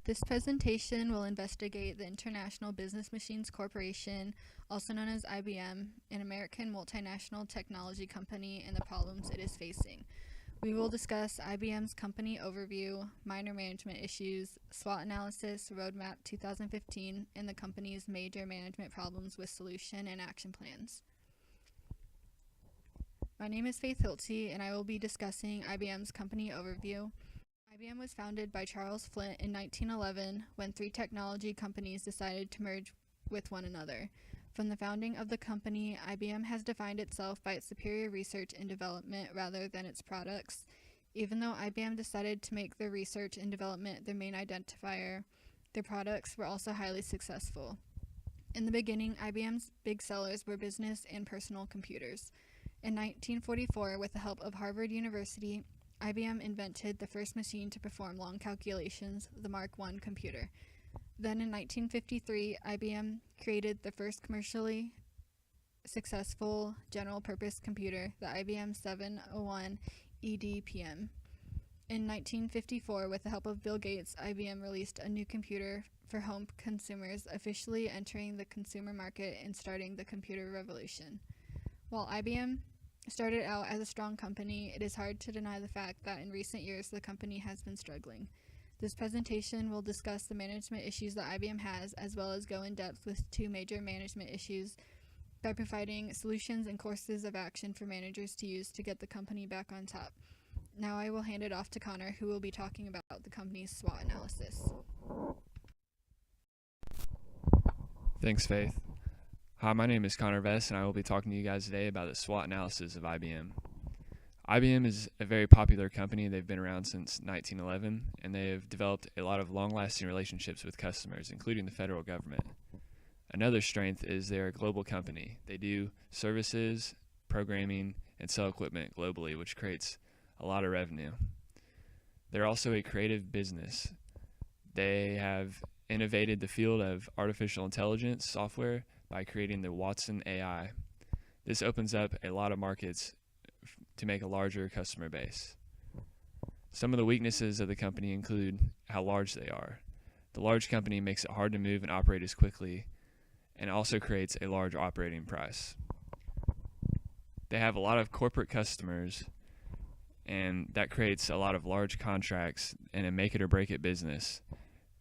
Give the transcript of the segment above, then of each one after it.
This presentation will investigate the International Business Machines Corporation, also known as IBM, an American multinational technology company, and the problems it is facing. We will discuss IBM's company overview, minor management issues, SWOT analysis, roadmap 2015, and the company's major management problems with solution and action plans. My name is Faith Hilty, and I will be discussing IBM's company overview. IBM was founded by Charles Flint in 1911 when three technology companies decided to merge with one another. From the founding of the company, IBM has defined itself by its superior research and development rather than its products. Even though IBM decided to make their research and development their main identifier, their products were also highly successful. In the beginning, IBM's big sellers were business and personal computers. In 1944, with the help of Harvard University, IBM invented the first machine to perform long calculations, the Mark I computer. Then in 1953, IBM created the first commercially successful general-purpose computer, the IBM 701 EDPM. In 1954, with the help of Bill Gates, IBM released a new computer for home consumers, officially entering the consumer market and starting the computer revolution. While IBM started out as a strong company, it is hard to deny the fact that in recent years the company has been struggling. This presentation will discuss the management issues that IBM has, as well as go in depth with two major management issues by providing solutions and courses of action for managers to use to get the company back on top. Now I will hand it off to Connor, who will be talking about the company's SWOT analysis. Thanks, Faith. Hi, my name is Connor Vest, and I will be talking to you guys today about the SWOT analysis of IBM. IBM is a very popular company. They've been around since 1911, and they have developed a lot of long-lasting relationships with customers, including the federal government. Another strength is they're a global company. They do services, programming, and sell equipment globally, which creates a lot of revenue. They're also a creative business. They have innovated the field of artificial intelligence software by creating the Watson AI. This opens up a lot of markets to make a larger customer base. Some of the weaknesses of the company include how large they are. The large company makes it hard to move and operate as quickly, and also creates a large operating price. They have a lot of corporate customers, and that creates a lot of large contracts and a make it or break it business,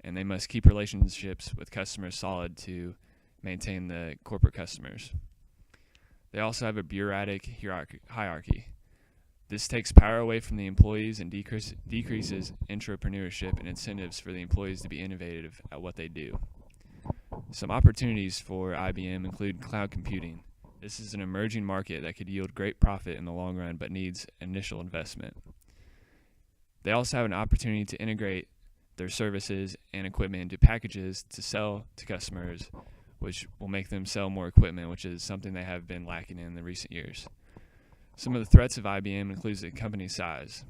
and they must keep relationships with customers solid to maintain the corporate customers. They also have a bureaucratic hierarchy. This takes power away from the employees and decreases entrepreneurship and incentives for the employees to be innovative at what they do. Some opportunities for IBM include cloud computing. This is an emerging market that could yield great profit in the long run but needs initial investment. They also have an opportunity to integrate their services and equipment into packages to sell to customers, which will make them sell more equipment, which is something they have been lacking in the recent years. Some of the threats of IBM includes the company size.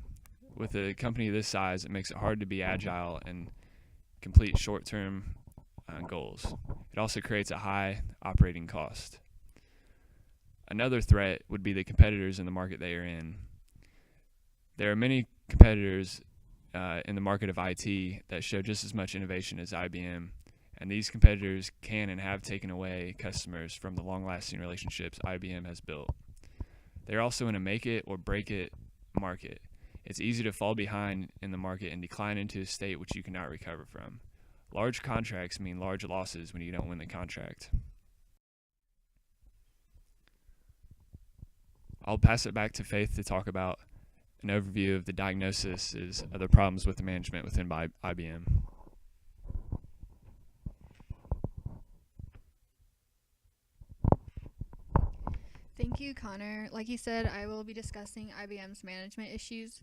With a company this size, it makes it hard to be agile and complete short-term goals. It also creates a high operating cost. Another threat would be the competitors in the market they are in. There are many competitors in the market of IT that show just as much innovation as IBM, and these competitors can and have taken away customers from the long-lasting relationships IBM has built. They're also in a make-it or break-it market. It's easy to fall behind in the market and decline into a state which you cannot recover from. Large contracts mean large losses when you don't win the contract. I'll pass it back to Faith to talk about an overview of the diagnosis of the problems with the management within IBM. Thank you, Connor. Like you said, I will be discussing IBM's management issues.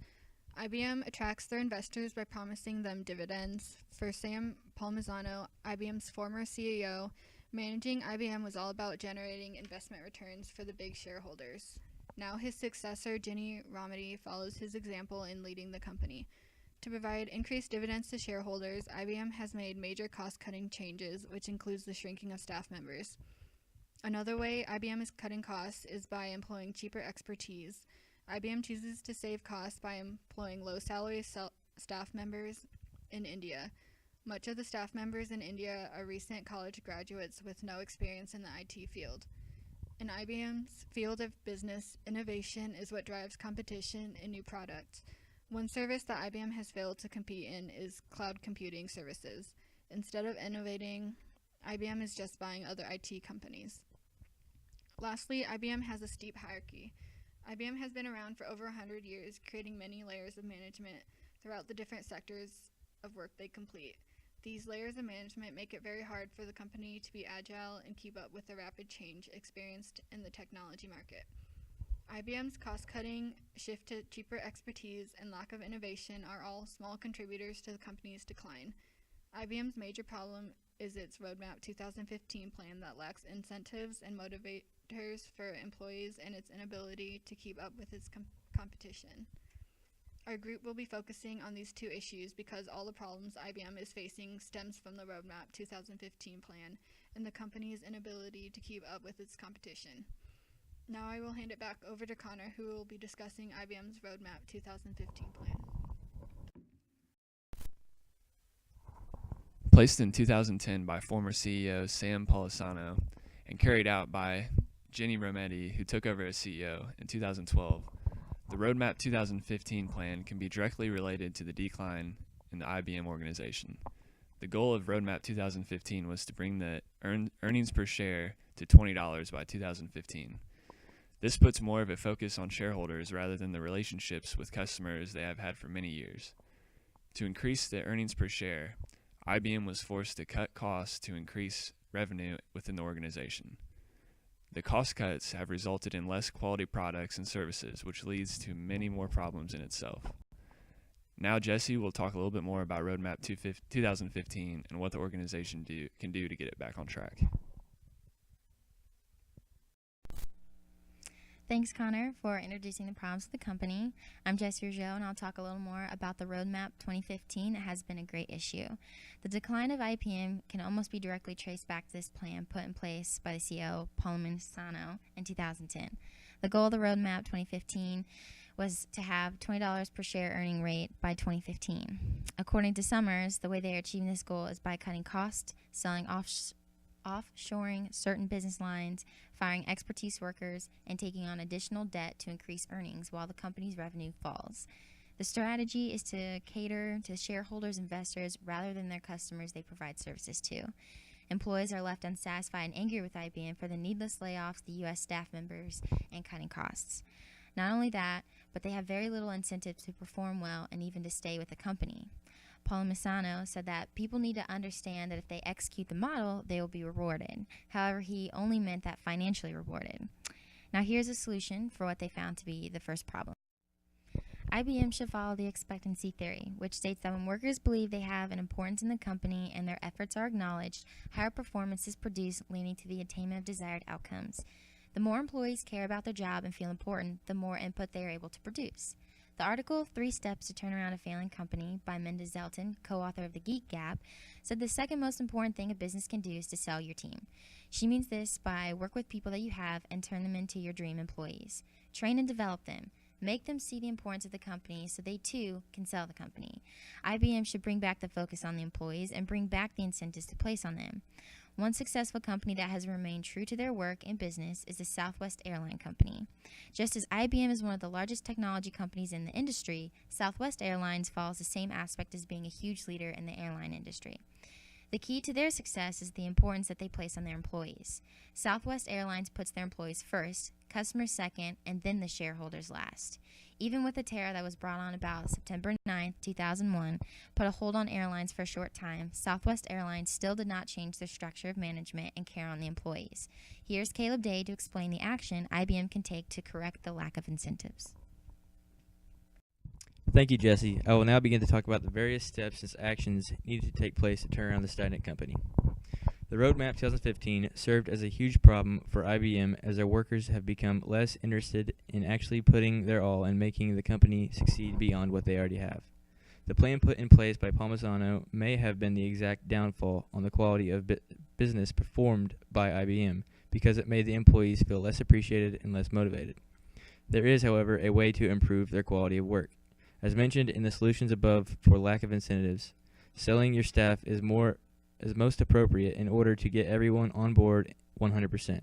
IBM attracts their investors by promising them dividends. For Sam Palmisano, IBM's former CEO, managing IBM was all about generating investment returns for the big shareholders. Now his successor, Ginny Rometty, follows his example in leading the company. To provide increased dividends to shareholders, IBM has made major cost-cutting changes, which includes the shrinking of staff members. Another way IBM is cutting costs is by employing cheaper expertise. IBM chooses to save costs by employing low-salary staff members in India. Much of the staff members in India are recent college graduates with no experience in the IT field. In IBM's field of business, innovation is what drives competition in new products. One service that IBM has failed to compete in is cloud computing services. Instead of innovating, IBM is just buying other IT companies. Lastly, IBM has a steep hierarchy. IBM has been around for over 100 years, creating many layers of management throughout the different sectors of work they complete. These layers of management make it very hard for the company to be agile and keep up with the rapid change experienced in the technology market. IBM's cost-cutting, shift to cheaper expertise, and lack of innovation are all small contributors to the company's decline. IBM's major problem is its Roadmap 2015 plan that lacks incentives and motivators for employees and its inability to keep up with its competition. Our group will be focusing on these two issues because all the problems IBM is facing stems from the Roadmap 2015 plan and the company's inability to keep up with its competition. Now I will hand it back over to Connor, who will be discussing IBM's Roadmap 2015 plan. Placed in 2010 by former CEO Sam Polisano and carried out by Jenny Rometty, who took over as CEO in 2012, the Roadmap 2015 plan can be directly related to the decline in the IBM organization. The goal of Roadmap 2015 was to bring the earnings per share to $20 by 2015. This puts more of a focus on shareholders rather than the relationships with customers they have had for many years. To increase the earnings per share, IBM was forced to cut costs to increase revenue within the organization. The cost cuts have resulted in less quality products and services, which leads to many more problems in itself. Now Jesse will talk a little bit more about Roadmap 2015 and what the organization can do to get it back on track. Thanks, Connor, for introducing the problems of the company. I'm Jessie Rougeau, and I'll talk a little more about the Roadmap 2015. It has been a great issue. The decline of IBM can almost be directly traced back to this plan put in place by the CEO, Polisano, in 2010. The goal of the Roadmap 2015 was to have $20 per share earning rate by 2015. According to Summers, the way they are achieving this goal is by cutting costs, selling offshoring certain business lines, firing expertise workers, and taking on additional debt to increase earnings while the company's revenue falls. The strategy is to cater to shareholders, investors, rather than their customers they provide services to. Employees are left unsatisfied and angry with IBM for the needless layoffs, the U.S. staff members, and cutting costs. Not only that, but they have very little incentive to perform well and even to stay with the company. Polisano said that people need to understand that if they execute the model, they will be rewarded. However, he only meant that financially rewarded. Now here's a solution for what they found to be the first problem. IBM should follow the expectancy theory, which states that when workers believe they have an importance in the company and their efforts are acknowledged, higher performance is produced, leading to the attainment of desired outcomes. The more employees care about their job and feel important, the more input they are able to produce. The article 3 Steps to Turn Around a Failing Company by Mendes Zelton, co-author of The Geek Gap, said the second most important thing a business can do is to sell your team. She means this by work with people that you have and turn them into your dream employees. Train and develop them. Make them see the importance of the company so they too can sell the company. IBM should bring back the focus on the employees and bring back the incentives to place on them. One successful company that has remained true to their work and business is the Southwest Airline Company. Just as IBM is one of the largest technology companies in the industry, Southwest Airlines follows the same aspect as being a huge leader in the airline industry. The key to their success is the importance that they place on their employees. Southwest Airlines puts their employees first, customers second, and then the shareholders last. Even with the terror that was brought on about September 9, 2001, put a hold on airlines for a short time, Southwest Airlines still did not change their structure of management and care on the employees. Here's Caleb Day to explain the action IBM can take to correct the lack of incentives. Thank you, Jesse. I will now begin to talk about the various steps and actions needed to take place to turn around the stagnant company. The Roadmap 2015 served as a huge problem for IBM as their workers have become less interested in actually putting their all in making the company succeed beyond what they already have. The plan put in place by Polisano may have been the exact downfall on the quality of business performed by IBM because it made the employees feel less appreciated and less motivated. There is, however, a way to improve their quality of work. As mentioned in the solutions above for lack of incentives, Selling your staff is most appropriate in order to get everyone on board 100%.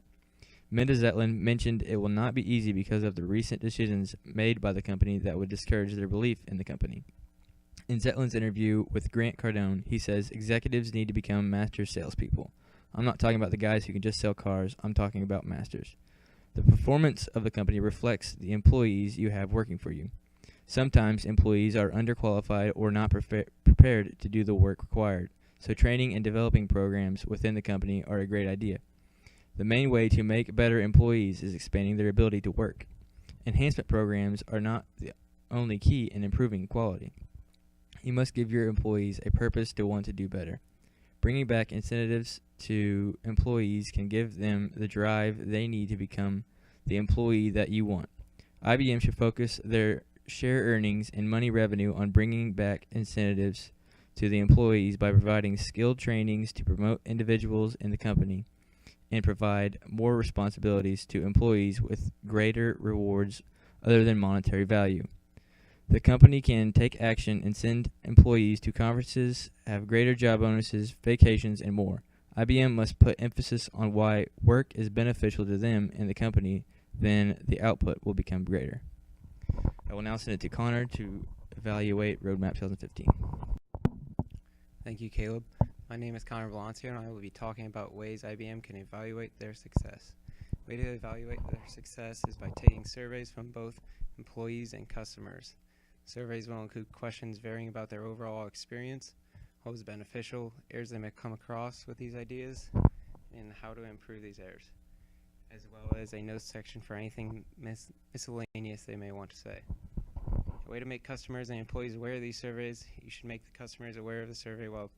Minda Zetland mentioned it will not be easy because of the recent decisions made by the company that would discourage their belief in the company. In Zetland's interview with Grant Cardone, he says executives need to become master salespeople. I'm not talking about the guys who can just sell cars. I'm talking about masters. The performance of the company reflects the employees you have working for you. Sometimes employees are underqualified or not prepared to do the work required, so training and developing programs within the company are a great idea. The main way to make better employees is expanding their ability to work. Enhancement programs are not the only key in improving quality. You must give your employees a purpose to want to do better. Bringing back incentives to employees can give them the drive they need to become the employee that you want. IBM should focus their share earnings and money revenue on bringing back incentives to the employees by providing skilled trainings to promote individuals in the company and provide more responsibilities to employees with greater rewards other than monetary value. The company can take action and send employees to conferences, have greater job bonuses, vacations, and more. IBM must put emphasis on why work is beneficial to them and the company, then the output will become greater. I will now send it to Connor to evaluate Roadmap 2015. Thank you, Caleb. My name is Connor Valencio, and I will be talking about ways IBM can evaluate their success. The way to evaluate their success is by taking surveys from both employees and customers. Surveys will include questions varying about their overall experience, what was beneficial, errors they may come across with these ideas, and how to improve these errors, as well as a notes section for anything miscellaneous they may want to say. A way to make customers and employees aware of these surveys: you should make the customers aware of the survey while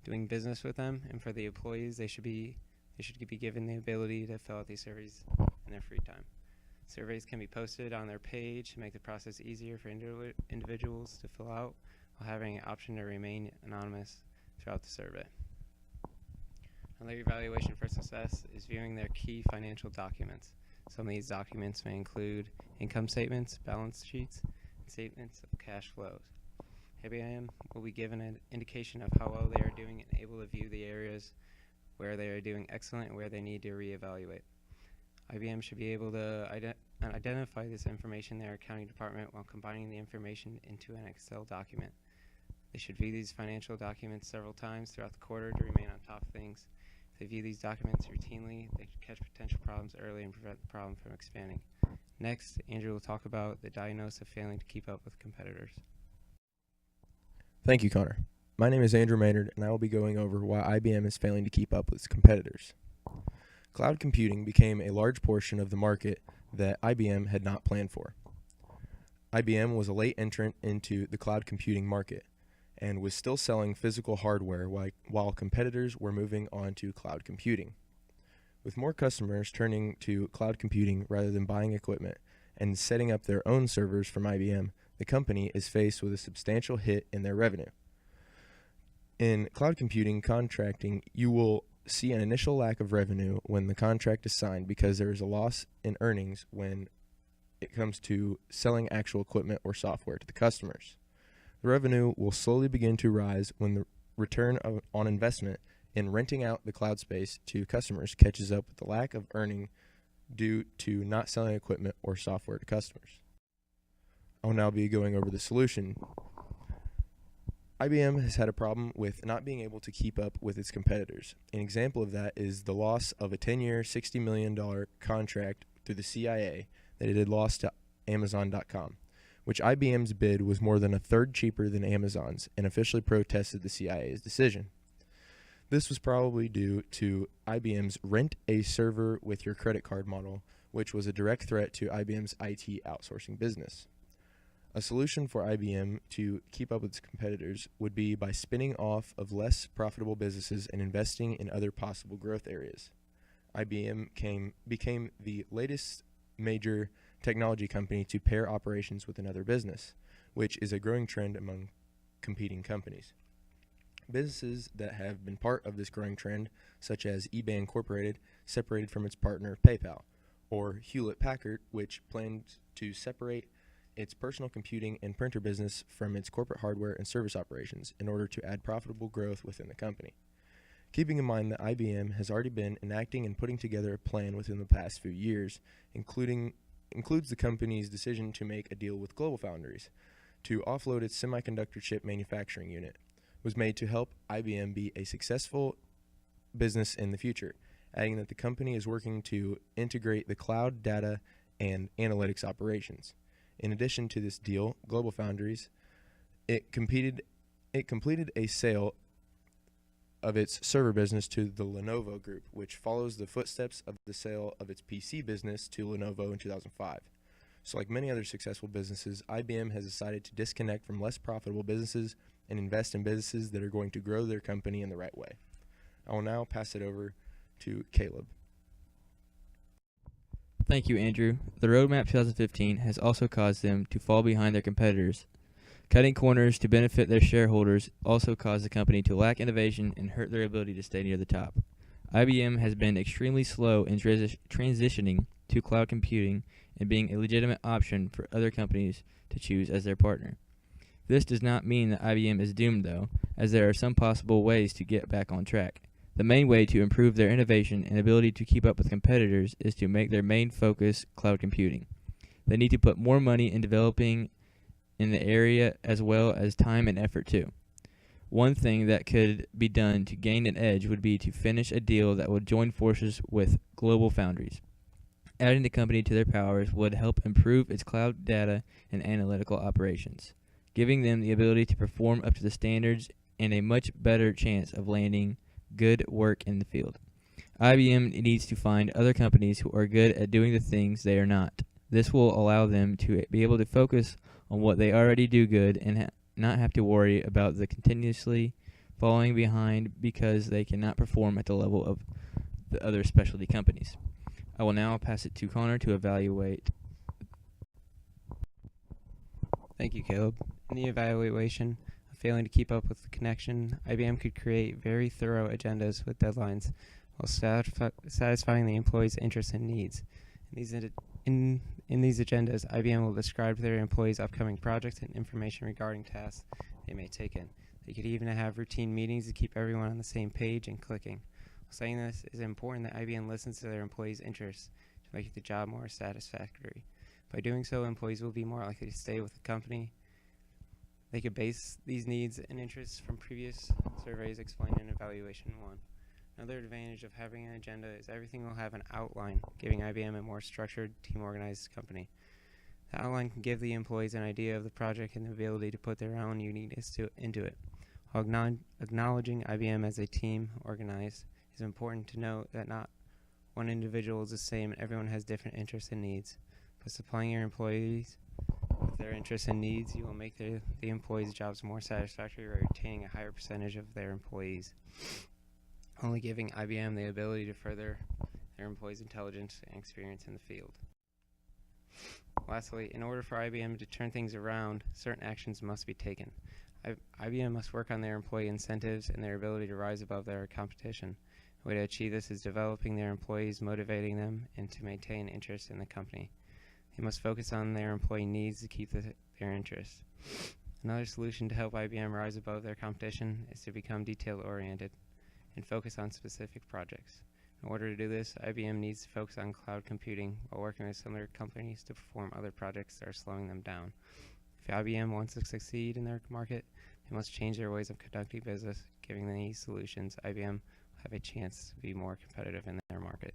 doing business with them, and for the employees, they should be given the ability to fill out these surveys in their free time. Surveys can be posted on their page to make the process easier for individuals to fill out while having an option to remain anonymous throughout the survey. Another evaluation for success is viewing their key financial documents. Some of these documents may include income statements, balance sheets, and statements of cash flows. IBM will be given an indication of how well they are doing and able to view the areas where they are doing excellent and where they need to reevaluate. IBM should be able to identify this information in their accounting department while combining the information into an Excel document. They should view these financial documents several times throughout the quarter to remain on top of things. If they view these documents routinely, they can catch potential problems early and prevent the problem from expanding. Next, Andrew will talk about the diagnosis of failing to keep up with competitors. Thank you, Connor. My name is Andrew Maynard, and I will be going over why IBM is failing to keep up with its competitors. Cloud computing became a large portion of the market that IBM had not planned for. IBM was a late entrant into the cloud computing market and was still selling physical hardware while competitors were moving on to cloud computing. With more customers turning to cloud computing rather than buying equipment and setting up their own servers from IBM, the company is faced with a substantial hit in their revenue. In cloud computing contracting, you will see an initial lack of revenue when the contract is signed because there is a loss in earnings when it comes to selling actual equipment or software to the customers. The revenue will slowly begin to rise when the return on investment in renting out the cloud space to customers catches up with the lack of earning due to not selling equipment or software to customers. I will now be going over the solution. IBM has had a problem with not being able to keep up with its competitors. An example of that is the loss of a 10-year, $60 million contract through the CIA that it had lost to Amazon.com, which IBM's bid was more than a third cheaper than Amazon's and officially protested the CIA's decision. This was probably due to IBM's rent a server with your credit card model, which was a direct threat to IBM's IT outsourcing business. A solution for IBM to keep up with its competitors would be by spinning off of less profitable businesses and investing in other possible growth areas. IBM became the latest major technology company to pair operations with another business, which is a growing trend among competing companies. Businesses that have been part of this growing trend, such as eBay Incorporated, separated from its partner PayPal, or Hewlett-Packard, which plans to separate its personal computing and printer business from its corporate hardware and service operations in order to add profitable growth within the company. Keeping in mind that IBM has already been enacting and putting together a plan within the past few years, includes the company's decision to make a deal with GlobalFoundries to offload its semiconductor chip manufacturing unit, was made to help IBM be a successful business in the future, adding that the company is working to integrate the cloud data and analytics operations. In addition to this deal, GlobalFoundries, it completed a sale of its server business to the Lenovo Group, which follows the footsteps of the sale of its PC business to Lenovo in 2005. So like many other successful businesses, IBM has decided to disconnect from less profitable businesses and invest in businesses that are going to grow their company in the right way. I will now pass it over to Caleb. Thank you, Andrew. The Roadmap 2015 has also caused them to fall behind their competitors. Cutting corners to benefit their shareholders also caused the company to lack innovation and hurt their ability to stay near the top. IBM has been extremely slow in transitioning to cloud computing and being a legitimate option for other companies to choose as their partner. This does not mean that IBM is doomed, though, as there are some possible ways to get back on track. The main way to improve their innovation and ability to keep up with competitors is to make their main focus cloud computing. They need to put more money in developing in the area as well as time and effort too. One thing that could be done to gain an edge would be to finish a deal that would join forces with GlobalFoundries. Adding the company to their powers would help improve its cloud data and analytical operations, giving them the ability to perform up to the standards and a much better chance of landing good work in the field. IBM needs to find other companies who are good at doing the things they are not. This will allow them to be able to focus on what they already do good and not have to worry about the continuously falling behind because they cannot perform at the level of the other specialty companies. I will now pass it to Connor to evaluate. Thank you, Caleb. In the evaluation of failing to keep up with the connection, IBM could create very thorough agendas with deadlines while satisfying the employees' interests and needs. In these agendas, IBM will describe to their employees upcoming projects and information regarding tasks they may take in. They could even have routine meetings to keep everyone on the same page and clicking. While saying this, it is important that IBM listens to their employees' interests to make the job more satisfactory. By doing so, employees will be more likely to stay with the company. They could base these needs and interests from previous surveys explained in Evaluation 1. Another advantage of having an agenda is everything will have an outline, giving IBM a more structured, team-organized company. The outline can give the employees an idea of the project and the ability to put their own uniqueness into it. While acknowledging IBM as a team organized, it is important to note that not one individual is the same and everyone has different interests and needs. By supplying your employees with their interests and needs, you will make the employees' jobs more satisfactory by retaining a higher percentage of their employees, only giving IBM the ability to further their employees' intelligence and experience in the field. Lastly, in order for IBM to turn things around, certain actions must be taken. IBM must work on their employee incentives and their ability to rise above their competition. The way to achieve this is developing their employees, motivating them, and to maintain interest in the company. They must focus on their employee needs to keep their interest. Another solution to help IBM rise above their competition is to become detail-oriented and focus on specific projects. In order to do this, IBM needs to focus on cloud computing while working with similar companies to perform other projects that are slowing them down. If IBM wants to succeed in their market, they must change their ways of conducting business. Giving these solutions, IBM will have a chance to be more competitive in their market.